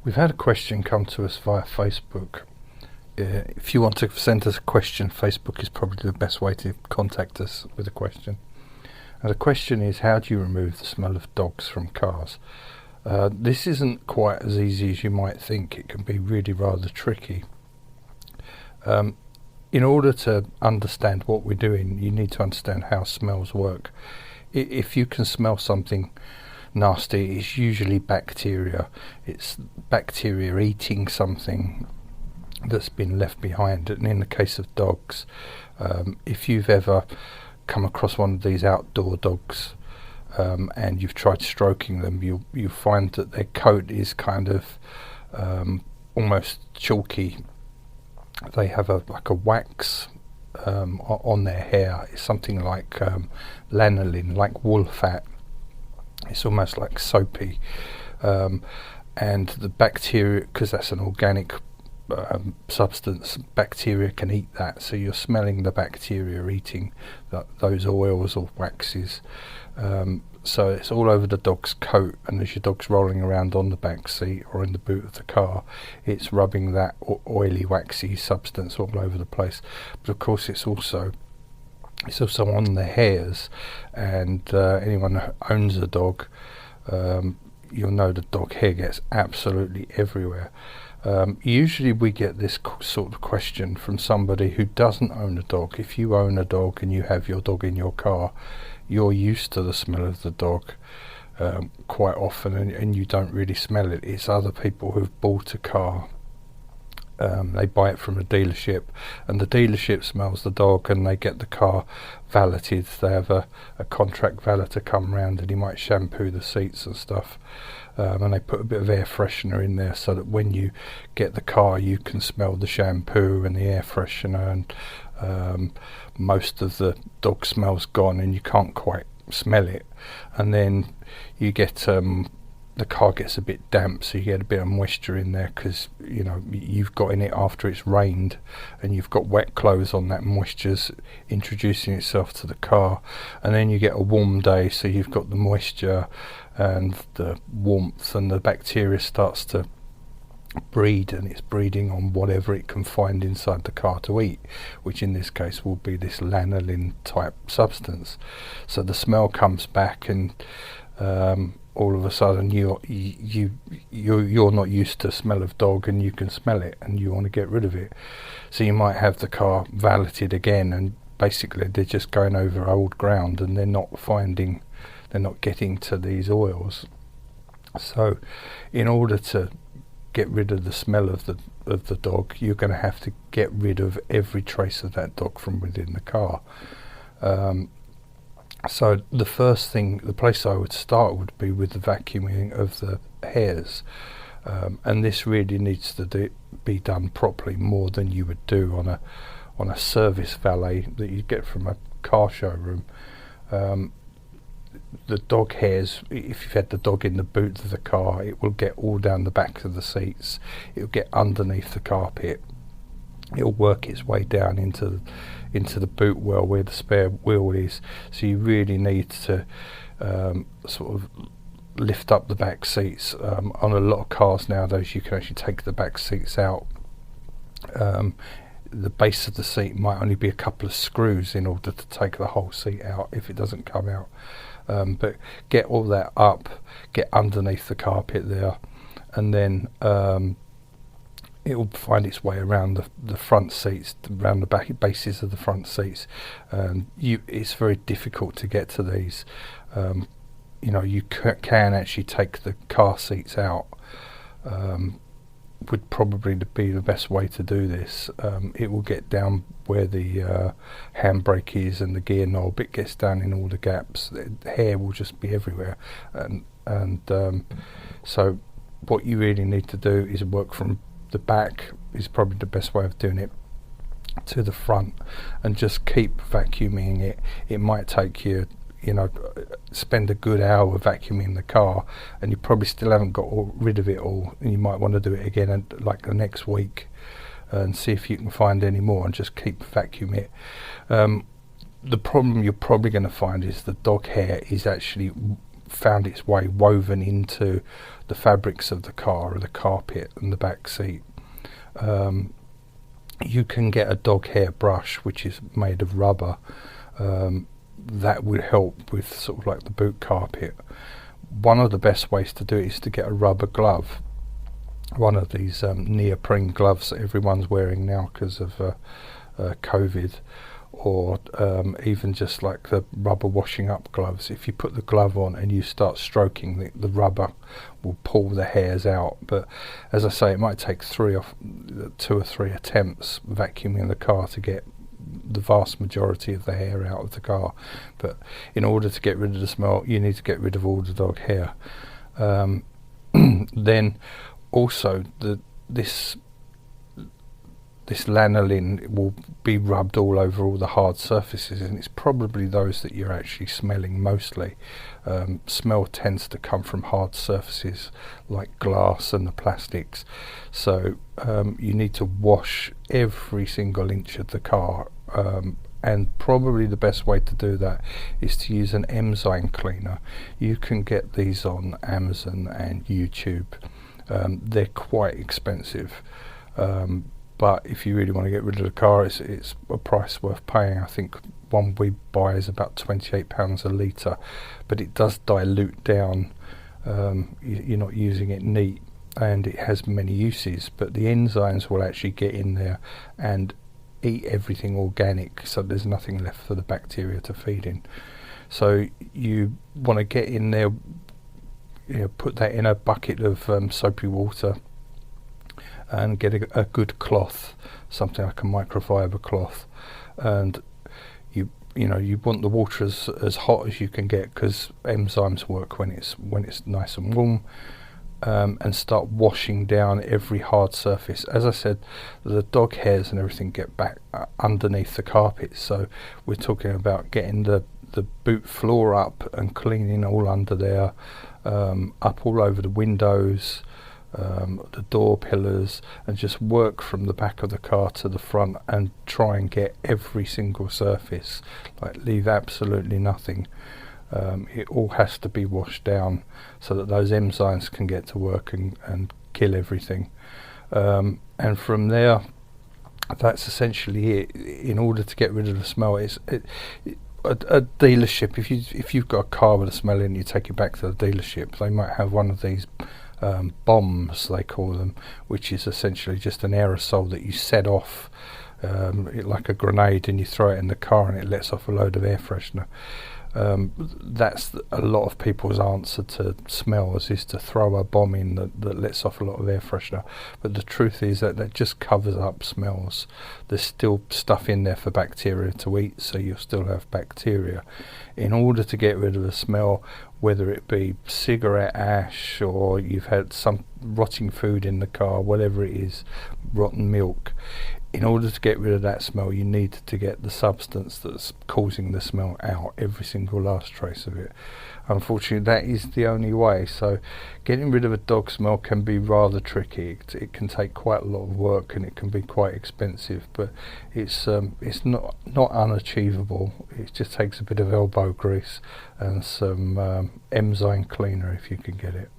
We've had a question come to us via Facebook. If you want to send us a question, Facebook is probably the best way to contact us with a question. And the question is, how do you remove the smell of dogs from cars? This isn't quite as easy as you might think. It can be really rather tricky. In order to understand what we're doing, you need to understand how smells work. If you can smell something nasty, it's usually bacteria. It's bacteria eating something that's been left behind. And in the case of dogs, if you've ever come across one of these outdoor dogs and you've tried stroking them, you'll find that their coat is kind of almost chalky. They have like a wax on their hair. It's something like lanolin, like wool fat. It's almost like soapy, and the bacteria, because that's an organic substance, bacteria can eat that, so you're smelling the bacteria eating those oils or waxes. So it's all over the dog's coat, and as your dog's rolling around on the back seat or in the boot of the car, it's rubbing that oily, waxy substance all over the place. But of course it's also on the hairs, and anyone who owns a dog, you'll know the dog hair gets absolutely everywhere. Usually we get this sort of question from somebody who doesn't own a dog. If you own a dog and you have your dog in your car, you're used to the smell of the dog quite often, and you don't really smell it. It's other people who've bought a car. They buy it from a dealership, and the dealership smells the dog, and they get the car valeted. They have a contract valeter come round, and he might shampoo the seats and stuff, and they put a bit of air freshener in there so that when you get the car you can smell the shampoo and the air freshener, and most of the dog smell's gone and you can't quite smell it. And then you get the car gets a bit damp, so you get a bit of moisture in there because you've got in it after it's rained, and you've got wet clothes on. That moisture's introducing itself to the car, and then you get a warm day, so you've got the moisture and the warmth, and the bacteria starts to breed, and it's breeding on whatever it can find inside the car to eat, which in this case will be this lanolin type substance. So the smell comes back, and all of a sudden you're not used to smell of dog, and you can smell it and you want to get rid of it. So you might have the car valeted again, and basically they're just going over old ground, and they're not getting to these oils. So in order to get rid of the smell of the dog, you're going to have to get rid of every trace of that dog from within the car. So the first thing, the place I would start would be with the vacuuming of the hairs, and this really needs to be done properly, more than you would do on a service valet that you get from a car showroom. The dog hairs, if you've had the dog in the boot of the car, it will get all down the back of the seats, it'll get underneath the carpet, it'll work its way down into the boot well where the spare wheel is. So you really need to sort of lift up the back seats. On a lot of cars nowadays you can actually take the back seats out. The base of the seat might only be a couple of screws in order to take the whole seat out if it doesn't come out. But get all that up, get underneath the carpet there, and then it will find its way around the front seats, around the back bases of the front seats. It's very difficult to get to these. You can actually take the car seats out. Would probably be the best way to do this. It will get down where the handbrake is and the gear knob. It gets down in all the gaps. The hair will just be everywhere, and so what you really need to do is work from the back, is probably the best way of doing it, to the front, and just keep vacuuming it. It might take you spend a good hour vacuuming the car, and you probably still haven't got rid of it all, and you might want to do it again like the next week and see if you can find any more, and just keep vacuuming it. The problem you're probably going to find is the dog hair is actually found its way woven into the fabrics of the car, or the carpet and the back seat. You can get a dog hair brush which is made of rubber. That would help with sort of like the boot carpet. One of the best ways to do it is to get a rubber glove, one of these neoprene gloves that everyone's wearing now because of COVID, or even just like the rubber washing up gloves. If you put the glove on and you start stroking, the rubber will pull the hairs out. But as I say, it might take 2 or 3 attempts vacuuming the car to get the vast majority of the hair out of the car. But in order to get rid of the smell, you need to get rid of all the dog hair. Then also this lanolin will be rubbed all over all the hard surfaces, and it's probably those that you're actually smelling mostly. Smell tends to come from hard surfaces like glass and the plastics, so you need to wash every single inch of the car, and probably the best way to do that is to use an enzyme cleaner. You can get these on Amazon and YouTube. They're quite expensive, but if you really want to get rid of the car, it's a price worth paying. I think one we buy is about £28 a litre, but it does dilute down. You're not using it neat, and it has many uses, but the enzymes will actually get in there and eat everything organic, so there's nothing left for the bacteria to feed in. So you want to get in there, put that in a bucket of soapy water, and get a good cloth, something like a microfiber cloth, and you want the water as hot as you can get, because enzymes work when it's nice and warm. And start washing down every hard surface. As I said, the dog hairs and everything get back underneath the carpet, so we're talking about getting the boot floor up and cleaning all under there, up all over the windows, the door pillars, and just work from the back of the car to the front and try and get every single surface, like leave absolutely nothing. It all has to be washed down so that those enzymes can get to work and kill everything. And from there, that's essentially it. In order to get rid of the smell, a dealership, if you've got a car with a smell in, you take it back to the dealership. They might have one of these bombs, they call them, which is essentially just an aerosol that you set off like a grenade, and you throw it in the car and it lets off a load of air freshener. That's a lot of people's answer to smells, is to throw a bomb in that lets off a lot of air freshener. But the truth is that just covers up smells. There's still stuff in there for bacteria to eat, so you'll still have bacteria. In order to get rid of a smell, whether it be cigarette ash, or you've had some rotting food in the car, whatever it is, rotten milk, in order to get rid of that smell, you need to get the substance that's causing the smell out, every single last trace of it. Unfortunately, that is the only way. So getting rid of a dog smell can be rather tricky. It can take quite a lot of work, and it can be quite expensive, but it's not unachievable. It just takes a bit of elbow grease and some enzyme cleaner if you can get it.